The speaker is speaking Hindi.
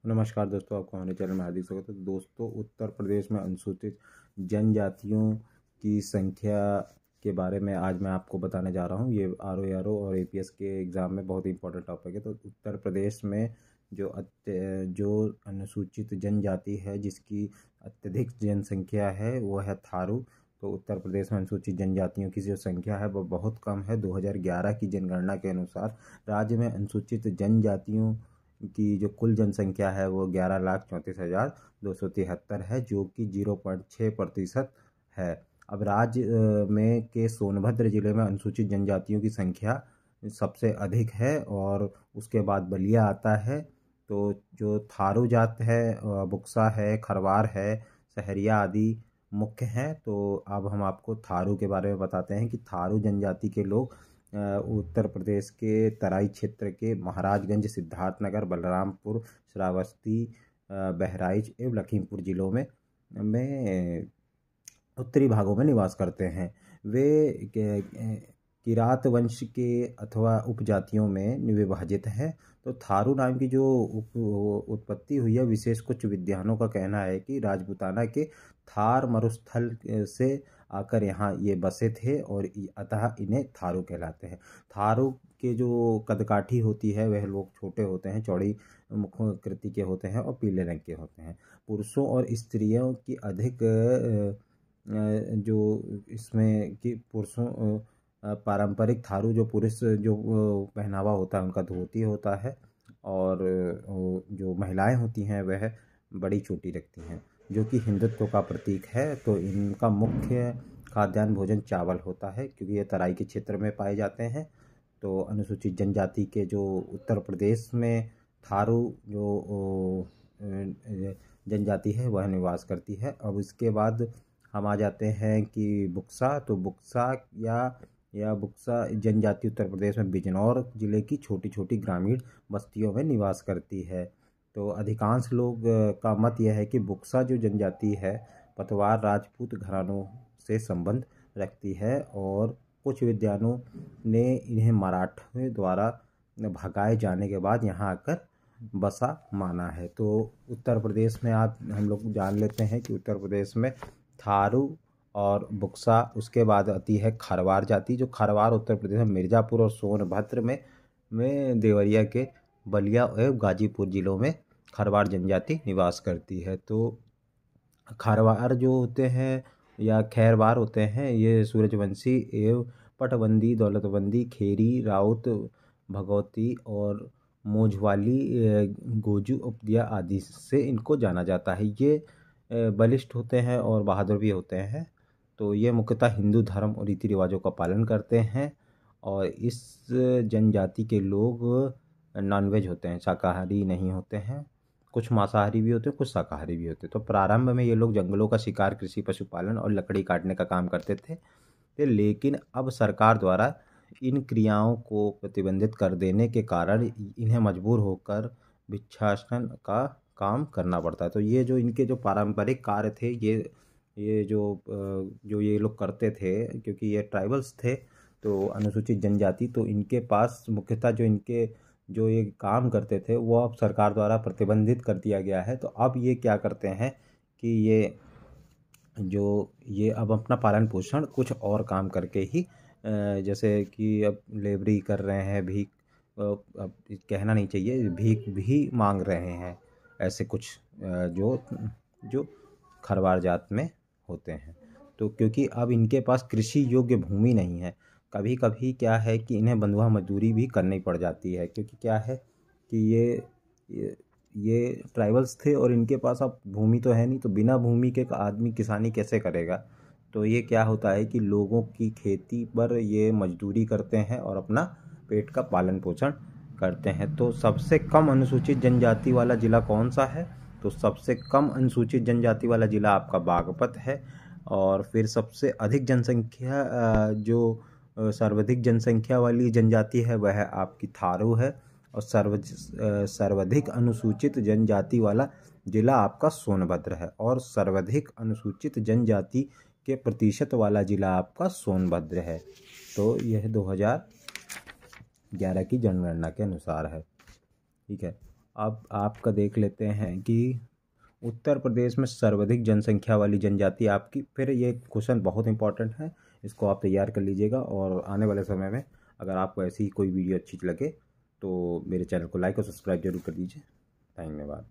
नमस्कार दोस्तों, आपको हमारे चैनल में हार्दिक स्वागत है। दोस्तों, उत्तर प्रदेश में अनुसूचित जनजातियों की संख्या के बारे में आज मैं आपको बताने जा रहा हूँ। ये आरओ और एपीएस के एग्ज़ाम में बहुत ही इंपॉर्टेंट टॉपिक है। तो उत्तर प्रदेश में जो अनुसूचित जनजाति है जिसकी अत्यधिक जनसंख्या है वो है थारू। तो उत्तर प्रदेश में अनुसूचित जनजातियों की जो संख्या है वो बहुत कम है। 2011 की जनगणना के अनुसार राज्य में अनुसूचित जनजातियों की जो कुल जनसंख्या है वो 11,34,273 है, जो कि 0.6% है। अब राज्य में के सोनभद्र जिले में अनुसूचित जनजातियों की संख्या सबसे अधिक है और उसके बाद बलिया आता है। तो जो थारू जात है, बुक्सा है, खरवार है, सहरिया आदि मुख्य हैं। तो अब हम आपको थारू के बारे में बताते हैं कि थारू जनजाति के लोग उत्तर प्रदेश के तराई क्षेत्र के महाराजगंज, सिद्धार्थनगर, बलरामपुर, श्रावस्ती, बहराइच एवं लखीमपुर जिलों में उत्तरी भागों में निवास करते हैं। वे किरात वंश के अथवा उपजातियों में विभाजित हैं। तो थारू नाम की जो उत्पत्ति हुई है, विशेष कुछ विद्वानों का कहना है कि राजपूताना के थार मरुस्थल से आकर यहाँ ये बसे थे और अतः इन्हें थारू कहलाते हैं। थारू के जो कदकाठी होती है वह लोग छोटे होते हैं, चौड़ी मुखाकृति के होते हैं और पीले रंग के होते हैं। पुरुषों और स्त्रियों की अधिक जो इसमें कि पुरुषों पारंपरिक थारू जो पुरुष जो पहनावा होता है उनका धोती होता है और जो महिलाएं होती हैं वह बड़ी चोटी रखती हैं, जो कि हिंदुत्व का प्रतीक है। तो इनका मुख्य खाद्यान्न भोजन चावल होता है क्योंकि ये तराई के क्षेत्र में पाए जाते हैं। तो अनुसूचित जनजाति के जो उत्तर प्रदेश में थारू जो जनजाति है वह निवास करती है। अब इसके बाद हम आ जाते हैं कि बुक्सा। तो बुक्सा या बुक्सा जनजाति उत्तर प्रदेश में बिजनौर जिले की छोटी छोटी ग्रामीण बस्तियों में निवास करती है। तो अधिकांश लोग का मत यह है कि बुक्सा जो जनजाति है पतवार राजपूत घरानों से संबंध रखती है और कुछ विद्वानों ने इन्हें मराठों द्वारा भगाए जाने के बाद यहाँ आकर बसा माना है। तो उत्तर प्रदेश में हम लोग जान लेते हैं कि उत्तर प्रदेश में थारू और बुक्सा, उसके बाद आती है खरवार जाति। जो खरवार उत्तर प्रदेश में मिर्ज़ापुर और सोनभद्र में देवरिया के बलिया एवं गाजीपुर जिलों में खरवार जनजाति निवास करती है। तो खरवार जो होते हैं या खैरवार होते हैं, ये सूरजवंशी एवं पटबंदी, दौलतबंदी, खेरी, राउत, भगवती और मोझवाली, गोजू उपदिया आदि से इनको जाना जाता है। ये बलिष्ठ होते हैं और बहादुर भी होते हैं। तो ये मुख्यतः हिंदू धर्म और रीति रिवाजों का पालन करते हैं और इस जनजाति के लोग नॉनवेज होते हैं, शाकाहारी नहीं होते हैं। कुछ मांसाहारी भी होते हैं, कुछ शाकाहारी भी होते हैं। तो प्रारंभ में ये लोग जंगलों का शिकार, कृषि, पशुपालन और लकड़ी काटने का काम करते थे, लेकिन अब सरकार द्वारा इन क्रियाओं को प्रतिबंधित कर देने के कारण इन्हें मजबूर होकर भिक्षाटन का काम करना पड़ता है। तो ये जो इनके जो पारंपरिक कार्य थे, ये जो ये लोग करते थे, क्योंकि ये ट्राइबल्स थे तो अनुसूचित जनजाति, तो इनके पास मुख्यतः जो ये काम करते थे वो अब सरकार द्वारा प्रतिबंधित कर दिया गया है। तो अब ये क्या करते हैं कि ये अब अपना पालन पोषण कुछ और काम करके ही, जैसे कि अब लेबरी कर रहे हैं, भीख, अब कहना नहीं चाहिए, भीख भी मांग रहे हैं, ऐसे कुछ जो खरवार जात में होते हैं। तो क्योंकि अब इनके पास कृषि योग्य भूमि नहीं है, कभी कभी क्या है कि इन्हें बंधुआ मजदूरी भी करनी पड़ जाती है, क्योंकि क्या है कि ये ट्राइबल्स थे और इनके पास अब भूमि तो है नहीं, तो बिना भूमि के आदमी किसानी कैसे करेगा। तो ये क्या होता है कि लोगों की खेती पर ये मजदूरी करते हैं और अपना पेट का पालन पोषण करते हैं। तो सबसे कम अनुसूचित जनजाति वाला ज़िला कौन सा है? तो सबसे कम अनुसूचित जनजाति वाला ज़िला आपका बागपत है। और फिर सबसे अधिक जनसंख्या जो सर्वाधिक जनसंख्या वाली जनजाति है वह आपकी थारू है। और सर्वाधिक अनुसूचित जनजाति वाला ज़िला आपका सोनभद्र है। और सर्वाधिक अनुसूचित जनजाति के प्रतिशत वाला ज़िला आपका सोनभद्र है। तो यह 2011 की जनगणना के अनुसार है। ठीक है। अब आपका देख लेते हैं कि उत्तर प्रदेश में सर्वाधिक जनसंख्या वाली जनजाति आपकी, फिर ये क्वेश्चन बहुत इंपॉर्टेंट है, इसको आप तैयार कर लीजिएगा। और आने वाले समय में अगर आपको ऐसी कोई वीडियो अच्छी लगे तो मेरे चैनल को लाइक और सब्सक्राइब जरूर कर दीजिए। धन्यवाद।